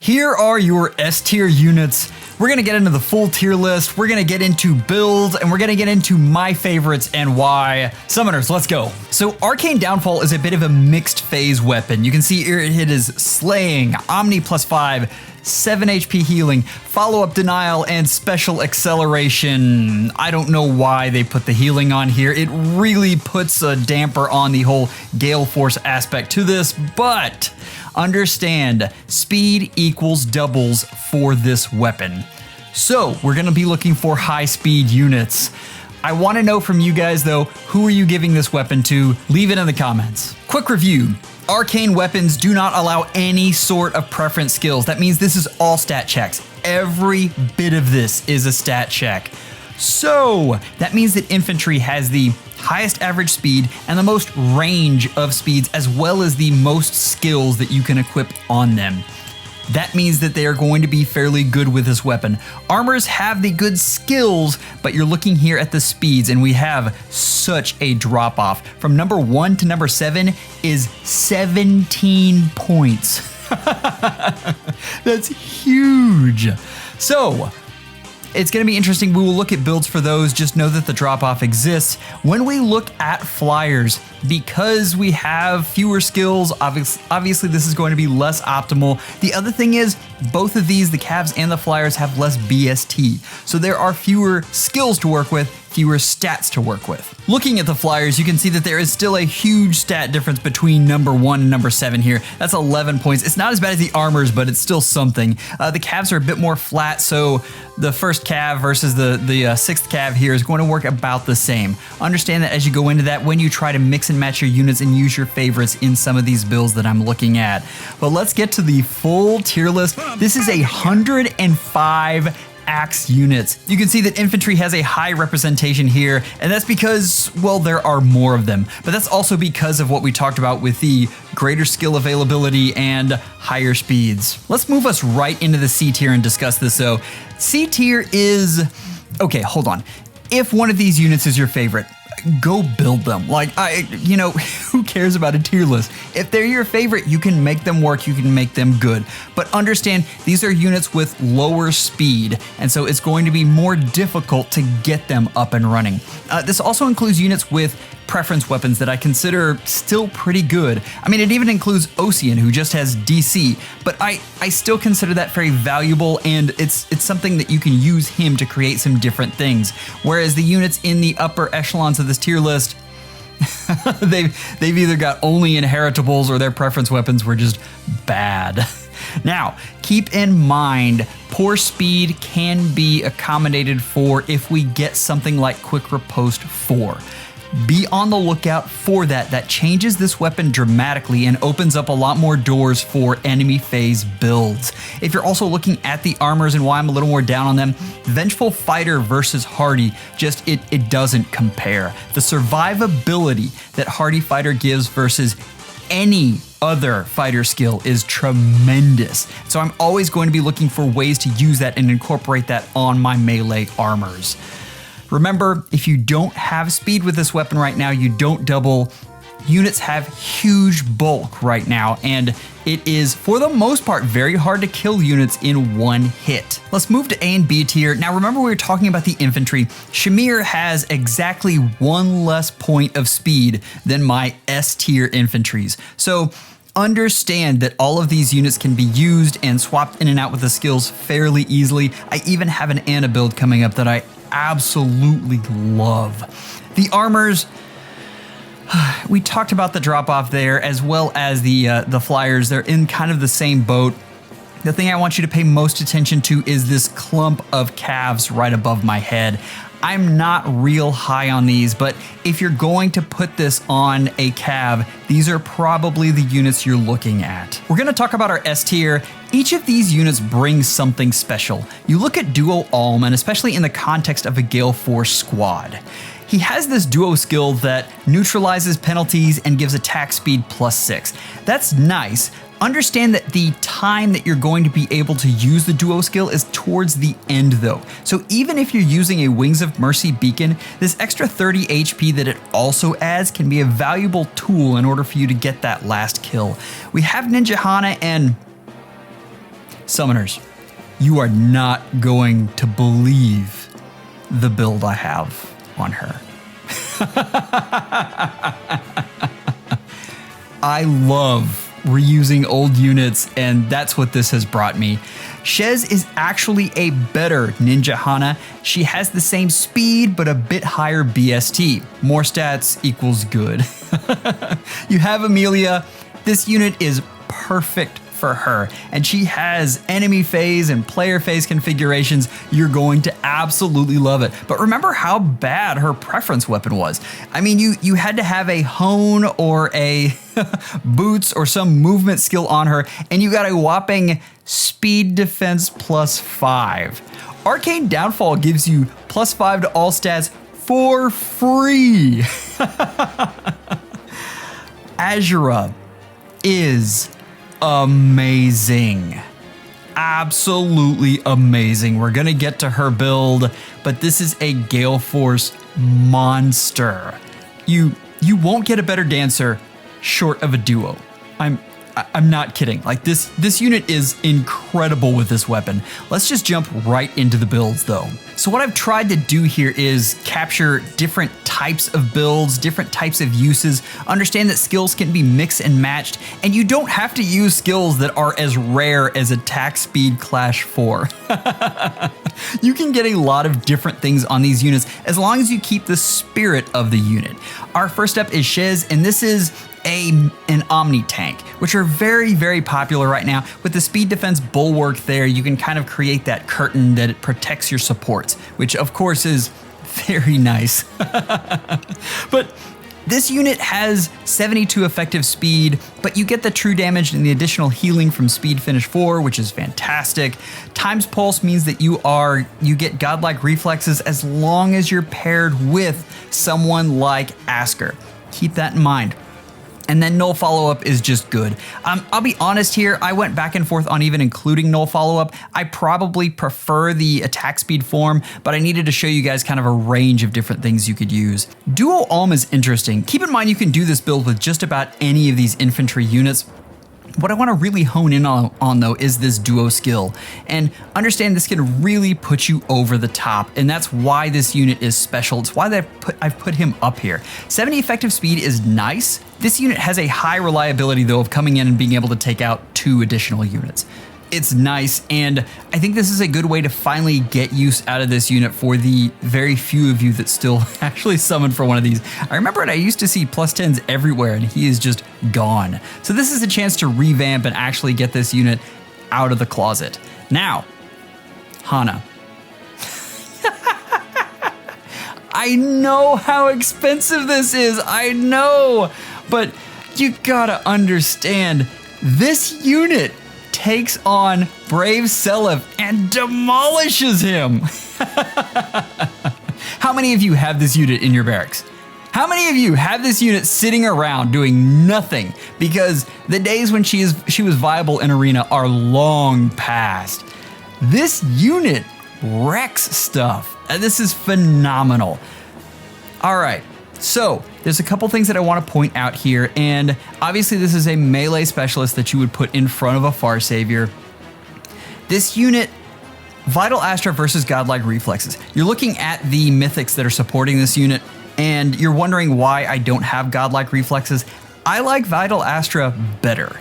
Here are your S tier units. We're gonna get into the full tier list, we're gonna get into builds, and we're gonna get into my favorites and why. Summoners, let's go. So Arcane Downfall is a bit of a mixed phase weapon. You can see here it is Slaying, Omni +5, 7 HP healing, follow-up denial, and special acceleration. I don't know why they put the healing on here. It really puts a damper on the whole GALEFORCE aspect to this, but understand, speed equals doubles for this weapon. So we're gonna be looking for high speed units. I wanna know from you guys though, who are you giving this weapon to? Leave it in the comments. Quick review. Arcane weapons do not allow any sort of preference skills. That means this is all stat checks. Every bit of this is a stat check. So that means that infantry has the highest average speed and the most range of speeds, as well as the most skills that you can equip on them. That means that they are going to be fairly good with this weapon. Armors have the good skills, but you're looking here at the speeds, and we have such a drop off. From number 1 to number 7 is 17 points. That's huge. So it's going to be interesting. We will look at builds for those. Just know that the drop-off exists. When we look at flyers, because we have fewer skills, obviously this is going to be less optimal. The other thing is, both of these, the Cavs and the Flyers, have less BST. So there are fewer skills to work with, fewer stats to work with. Looking at the Flyers, you can see that there is still a huge stat difference between number 1 and number 7 here. That's 11 points. It's not as bad as the Armors, but it's still something. The Cavs are a bit more flat, so the first Cav versus the 6th Cav here is going to work about the same. Understand that as you go into that, when you try to mix and match your units and use your favorites in some of these builds that I'm looking at. But let's get to the full tier list. This is 105 axe units. You can see that infantry has a high representation here, and that's because, well, there are more of them. But that's also because of what we talked about with the greater skill availability and higher speeds. Let's move us right into the C tier and discuss this. So C tier is, okay, hold on. If one of these units is your favorite, go build them. Like, who cares about a tier list? If they're your favorite, you can make them work, you can make them good. But understand, these are units with lower speed, and so it's going to be more difficult to get them up and running. This also includes units with preference weapons that I consider still pretty good. I mean, it even includes Ocean, who just has DC, but I still consider that very valuable, and it's something that you can use him to create some different things. Whereas the units in the upper echelons of this tier list, they've either got only inheritables or their preference weapons were just bad. Now, keep in mind, poor speed can be accommodated for if we get something like Quick Riposte 4. Be on the lookout for that. That changes this weapon dramatically and opens up a lot more doors for enemy phase builds. If you're also looking at the armors and why I'm a little more down on them, Vengeful Fighter versus Hardy, just it doesn't compare. The survivability that Hardy Fighter gives versus any other fighter skill is tremendous. So I'm always going to be looking for ways to use that and incorporate that on my melee armors. Remember, if you don't have speed with this weapon right now, you don't double. Units have huge bulk right now, and it is, for the most part, very hard to kill units in one hit. Let's move to A and B tier. Now remember, we were talking about the infantry. Shamir has exactly 1 less point of speed than my S tier infantries. So understand that all of these units can be used and swapped in and out with the skills fairly easily. I even have an Anna build coming up that I absolutely love. The armors, we talked about the drop off there, as well as the Flyers. They're in kind of the same boat. The thing I want you to pay most attention to is this clump of calves right above my head. I'm not real high on these, but if you're going to put this on a cav, these are probably the units you're looking at. We're going to talk about our S tier. Each of these units brings something special. You look at Duo Alm, and especially in the context of a GALEFORCE squad. He has this duo skill that neutralizes penalties and gives attack speed +6. That's nice. Understand that the time that you're going to be able to use the duo skill is towards the end though. So even if you're using a Wings of Mercy beacon, this extra 30 HP that it also adds can be a valuable tool in order for you to get that last kill. We have Ninja Hana, and Summoners, you are not going to believe the build I have on her. I love reusing old units, and that's what this has brought me. Shez is actually a better Ninja Hana. She has the same speed, but a bit higher BST. More stats equals good. You have Amelia. This unit is perfect for her, and she has enemy phase and player phase configurations. You're going to absolutely love it. But remember how bad her preference weapon was. I mean, you had to have a hone or a boots or some movement skill on her, and you got a whopping speed defense +5. Arcane Downfall gives you +5 to all stats for free. Azura is amazing. Absolutely amazing. We're gonna get to her build, but this is a GALEFORCE monster. You won't get a better dancer short of a duo. I'm not kidding. Like this unit is incredible with this weapon. Let's just jump right into the builds though. So what I've tried to do here is capture different types of builds, different types of uses, understand that skills can be mixed and matched, and you don't have to use skills that are as rare as Attack Speed Clash 4. You can get a lot of different things on these units as long as you keep the spirit of the unit. Our first up is Shez, and this is an Omni tank, which are very, very popular right now. With the speed defense bulwark there, you can kind of create that curtain that it protects your supports, which of course is very nice. But this unit has 72 effective speed, but you get the true damage and the additional healing from Speed Finish 4, which is fantastic. Times Pulse means that you get godlike reflexes as long as you're paired with someone like Asker. Keep that in mind. And then null follow-up is just good. I'll be honest here, I went back and forth on even including null follow-up. I probably prefer the attack speed form, but I needed to show you guys kind of a range of different things you could use. Duo Alm is interesting. Keep in mind you can do this build with just about any of these infantry units. What I want to really hone in on though is this duo skill, and understand this can really put you over the top, and that's why this unit is special. It's why I've put him up here. 70 effective speed is nice. This unit has a high reliability though of coming in and being able to take out 2 additional units. It's nice, and I think this is a good way to finally get use out of this unit for the very few of you that still actually summon for one of these. I remember I used to see +10s everywhere, and he is just gone. So this is a chance to revamp and actually get this unit out of the closet. Now, Hana. I know how expensive this is, I know, but you gotta understand, this unit takes on Brave Seliph and demolishes him. How many of you have this unit in your barracks? How many of you have this unit sitting around doing nothing because the days when she was viable in arena are long past? This unit wrecks stuff. This is phenomenal. All right. So there's a couple things that I want to point out here, and obviously this is a melee specialist that you would put in front of a Far Savior. This unit, Vital Astra versus Godlike Reflexes. You're looking at the mythics that are supporting this unit, and you're wondering why I don't have Godlike Reflexes. I like Vital Astra better,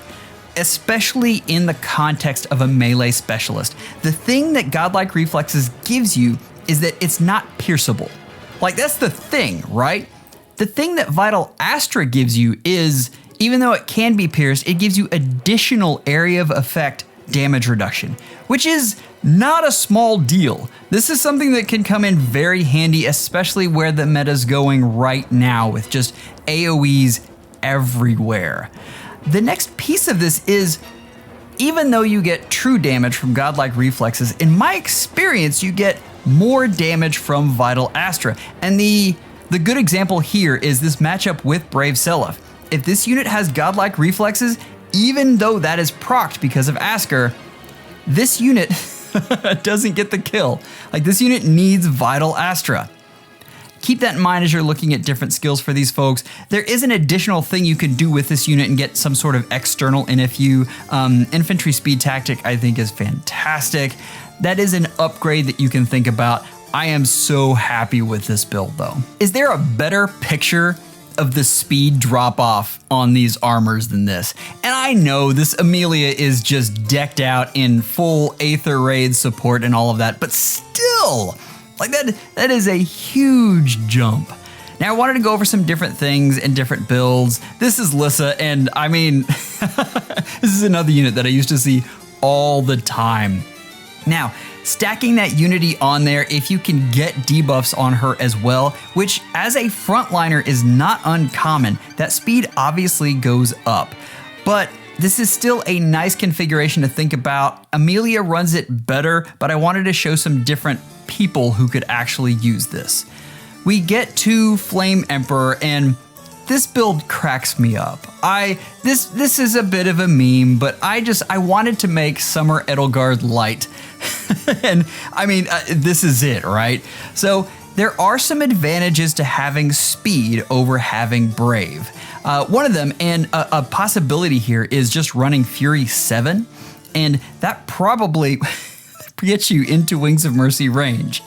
especially in the context of a melee specialist. The thing that Godlike Reflexes gives you is that it's not pierceable. Like, that's the thing, right? The thing that Vital Astra gives you is, even though it can be pierced, it gives you additional area of effect damage reduction, which is not a small deal. This is something that can come in very handy, especially where the meta's going right now with just AoEs everywhere. The next piece of this is, even though you get true damage from Godlike Reflexes, in my experience, you get more damage from Vital Astra. And the good example here is this matchup with Brave Seliph. If this unit has Godlike Reflexes, even though that is procced because of Asker, this unit doesn't get the kill. Like, this unit needs Vital Astra. keep that in mind as you're looking at different skills for these folks. There is an additional thing you can do with this unit and get some sort of external NFU. Infantry Speed Tactic, I think, is fantastic. That is an upgrade that you can think about. I am so happy with this build though. Is there a better picture of the speed drop off on these armors than this? And I know this Amelia is just decked out in full Aether Raid support and all of that, but still, like that is a huge jump. Now I wanted to go over some different things and different builds. This is Lissa, and I mean, this is another unit that I used to see all the time. Now, stacking that Unity on there, if you can get debuffs on her as well, which as a frontliner is not uncommon, that speed obviously goes up. But this is still a nice configuration to think about. Amelia runs it better, but I wanted to show some different people who could actually use this. We get to Flame Emperor, and this build cracks me up. This is a bit of a meme, but I wanted to make Summer Edelgard light. And I mean, this is it, right? So there are some advantages to having speed over having Brave. One of them, and a possibility here, is just running Fury 7, and that probably gets you into Wings of Mercy range,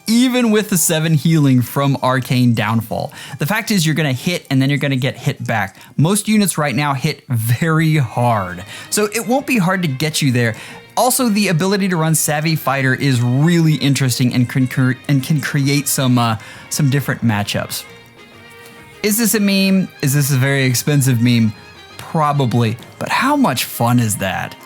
even with the 7 healing from Arcane Downfall. The fact is you're going to hit and then you're going to get hit back. Most units right now hit very hard, so it won't be hard to get you there. Also, the ability to run Savvy Fighter is really interesting and can create some different matchups. Is this a meme? Is this a very expensive meme? Probably, but how much fun is that?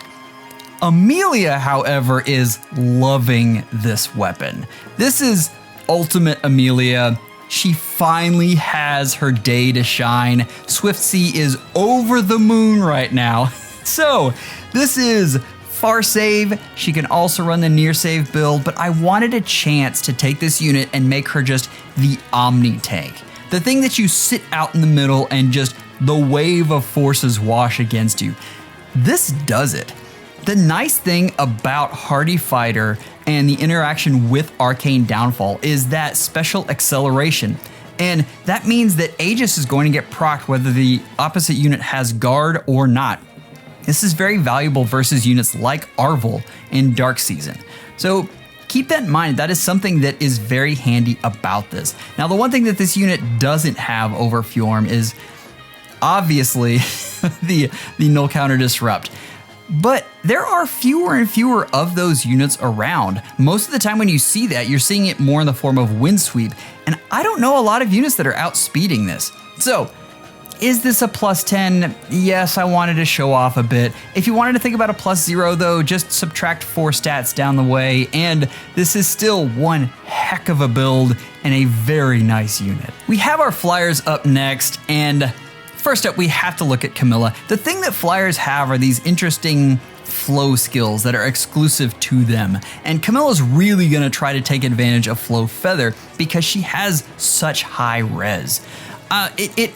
Amelia, however, is loving this weapon. This is Ultimate Amelia. She finally has her day to shine. Swift Sea is over the moon right now. So this is far save. She can also run the near save build, but I wanted a chance to take this unit and make her just the Omni tank. The thing that you sit out in the middle and just the wave of forces wash against you. This does it. The nice thing about Hardy Fighter and the interaction with Arcane Downfall is that special acceleration. And that means that Aegis is going to get procced whether the opposite unit has guard or not. This is very valuable versus units like Arvel in Dark Season. So keep that in mind. That is something that is very handy about this. Now, the one thing that this unit doesn't have over Fjorm is obviously the null counter disrupt. But there are fewer and fewer of those units around. Most of the time when you see that, you're seeing it more in the form of wind sweep. And I don't know a lot of units that are outspeeding this. So, is this a plus 10? Yes, I wanted to show off a bit. If you wanted to think about a plus 0 though, just subtract 4 stats down the way, and this is still one heck of a build and a very nice unit. We have our flyers up next, and first up we have to look at Camilla. The thing that flyers have are these interesting flow skills that are exclusive to them, and Camilla's really going to try to take advantage of Flow Feather because she has such high res. It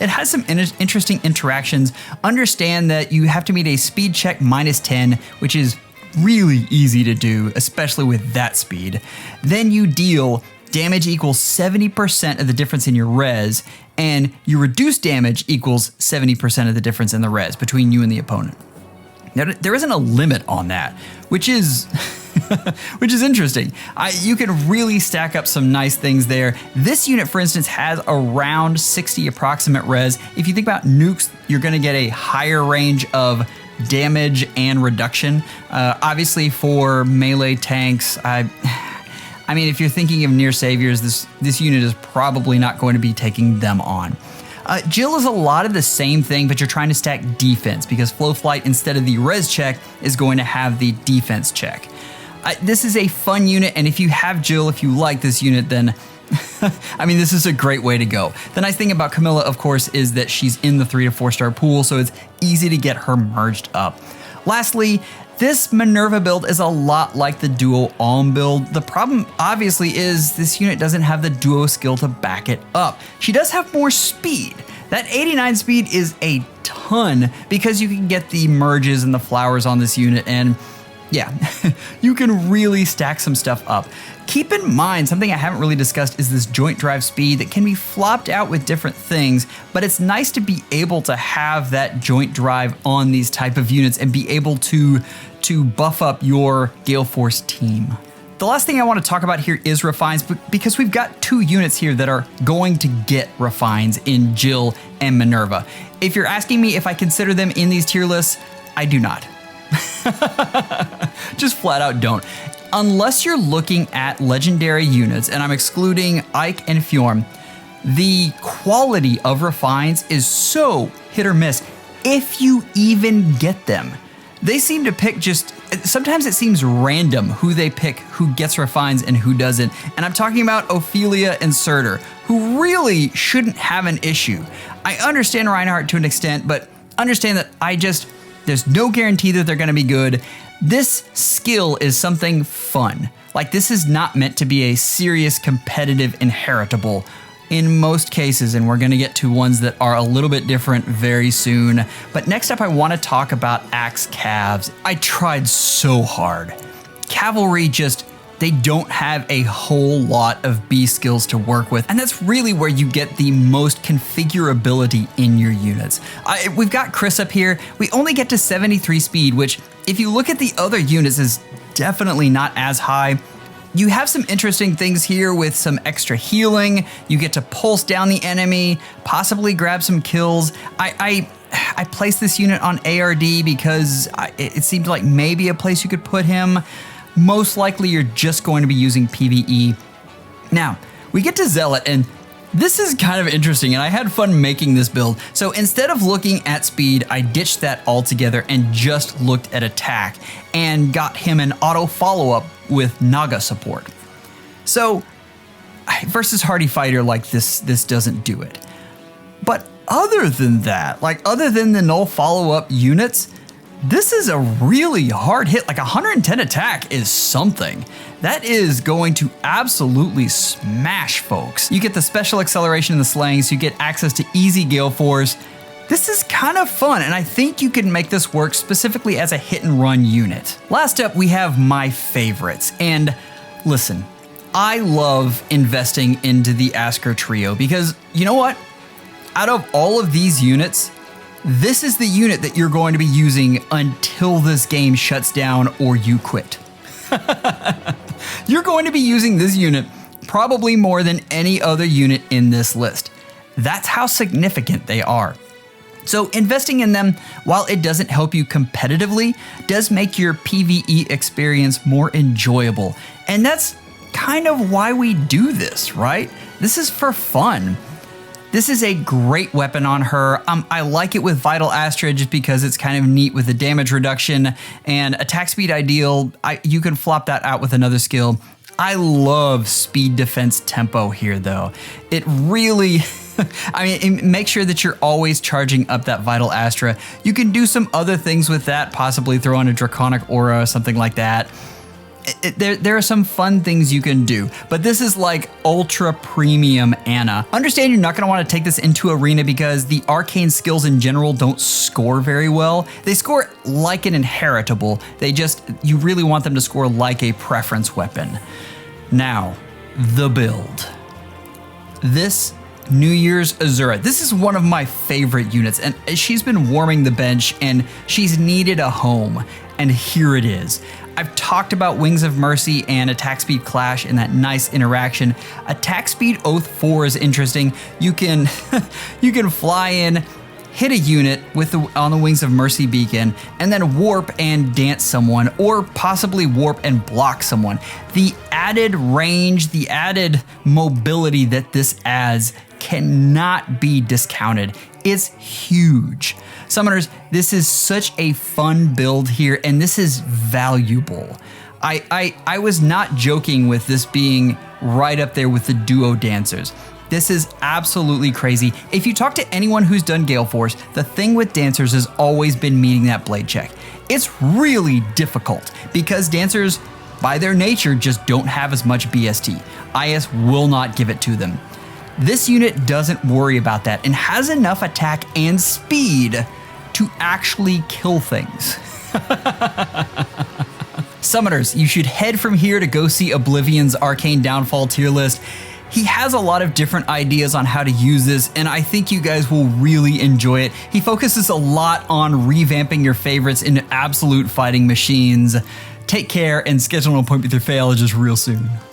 has some interesting interactions. Understand that you have to meet a speed check -10, which is really easy to do, especially with that speed. Then you deal damage equals 70% of the difference in your res, and your reduced damage equals 70% of the difference in the res between you and the opponent. Now, there isn't a limit on that, which is which is interesting. You can really stack up some nice things there. This unit, for instance, has around 60 approximate res. If you think about nukes, you're going to get a higher range of damage and reduction. Obviously, for melee tanks, I mean, if you're thinking of near saviors, this unit is probably not going to be taking them on. Jill is a lot of the same thing, but you're trying to stack defense because Flow Flight, instead of the res check, is going to have the defense check. This is a fun unit, and if you have Jill, if you like this unit, then I mean, this is a great way to go. The nice thing about Camilla, of course, is that she's in the 3 to 4 star pool, so it's easy to get her merged up. Lastly, this Minerva build is a lot like the Duo Alm build. The problem, obviously, is this unit doesn't have the Duo skill to back it up. She does have more speed. That 89 speed is a ton because you can get the merges and the flowers on this unit, and Yeah, you can really stack some stuff up. Keep in mind, something I haven't really discussed is this joint drive speed that can be flopped out with different things, but it's nice to be able to have that joint drive on these type of units and be able to buff up your GALEFORCE team. The last thing I want to talk about here is refines, because we've got 2 units here that are going to get refines in Jill and Minerva. If you're asking me if I consider them in these tier lists, I do not. Just flat out don't. Unless you're looking at legendary units, and I'm excluding Ike and Fjorm, the quality of refines is so hit or miss if you even get them. They seem to pick sometimes it seems random who they pick, who gets refines and who doesn't. And I'm talking about Ophelia and Surtur, who really shouldn't have an issue. I understand Reinhardt to an extent, but understand that there's no guarantee that they're gonna be good. This skill is something fun. Like, this is not meant to be a serious competitive inheritable in most cases, and we're gonna get to ones that are a little bit different very soon. But next up, I wanna talk about Axe Cavs. I tried so hard. Cavalry they don't have a whole lot of B skills to work with, and that's really where you get the most configurability in your units. We've got Chris up here. We only get to 73 speed, which if you look at the other units is definitely not as high. You have some interesting things here with some extra healing. You get to pulse down the enemy, possibly grab some kills. I placed this unit on ARD because it seemed like maybe a place you could put him. Most likely you're just going to be using PvE. Now, we get to Zealot, and this is kind of interesting, and I had fun making this build. So instead of looking at speed, I ditched that altogether and just looked at attack and got him an auto follow-up with Naga support. So versus Hardy Fighter, like this doesn't do it. But other than that, other than the null follow-up units, this is a really hard hit. Like 110 attack is something. That is going to absolutely smash folks. You get the special acceleration in the slaying, so you get access to easy GALEFORCE. This is kind of fun, and I think you can make this work specifically as a hit and run unit. Last up, we have my favorites. And listen, I love investing into the Asker trio because you know what? Out of all of these units, this is the unit that you're going to be using until this game shuts down or you quit. You're going to be using this unit probably more than any other unit in this list. That's how significant they are. So investing in them, while it doesn't help you competitively, does make your PvE experience more enjoyable. And that's kind of why we do this, right? This is for fun. This is a great weapon on her. I like it with Vital Astra just because it's kind of neat with the damage reduction and attack speed ideal. You can flop that out with another skill. I love speed defense tempo here though. It really, make sure that you're always charging up that Vital Astra. You can do some other things with that, possibly throw on a Draconic Aura or something like that. There are some fun things you can do, but this is like ultra premium Ana. Understand you're not going to want to take this into Arena because the arcane skills in general don't score very well. They score like an inheritable. You really want them to score like a preference weapon. Now, the build. This New Year's Azura. This is one of my favorite units, and she's been warming the bench and she's needed a home, and here it is. I've talked about Wings of Mercy and Attack Speed Clash and that nice interaction. Attack Speed Oath 4 is interesting. You can fly in, hit a unit on the Wings of Mercy beacon, and then warp and dance someone, or possibly warp and block someone. The added range, the added mobility that this adds cannot be discounted. It's huge. Summoners, this is such a fun build here, and this is valuable. I was not joking with this being right up there with the duo dancers. This is absolutely crazy. If you talk to anyone who's done GALEFORCE, the thing with dancers has always been meeting that blade check. It's really difficult because dancers, by their nature, just don't have as much BST. IS will not give it to them. This unit doesn't worry about that and has enough attack and speed to actually kill things. Summoners, you should head from here to go see Oblivion's Arcane Downfall tier list. He has a lot of different ideas on how to use this, and I think you guys will really enjoy it. He focuses a lot on revamping your favorites into absolute fighting machines. Take care and schedule an appointment with your FEHologist real soon.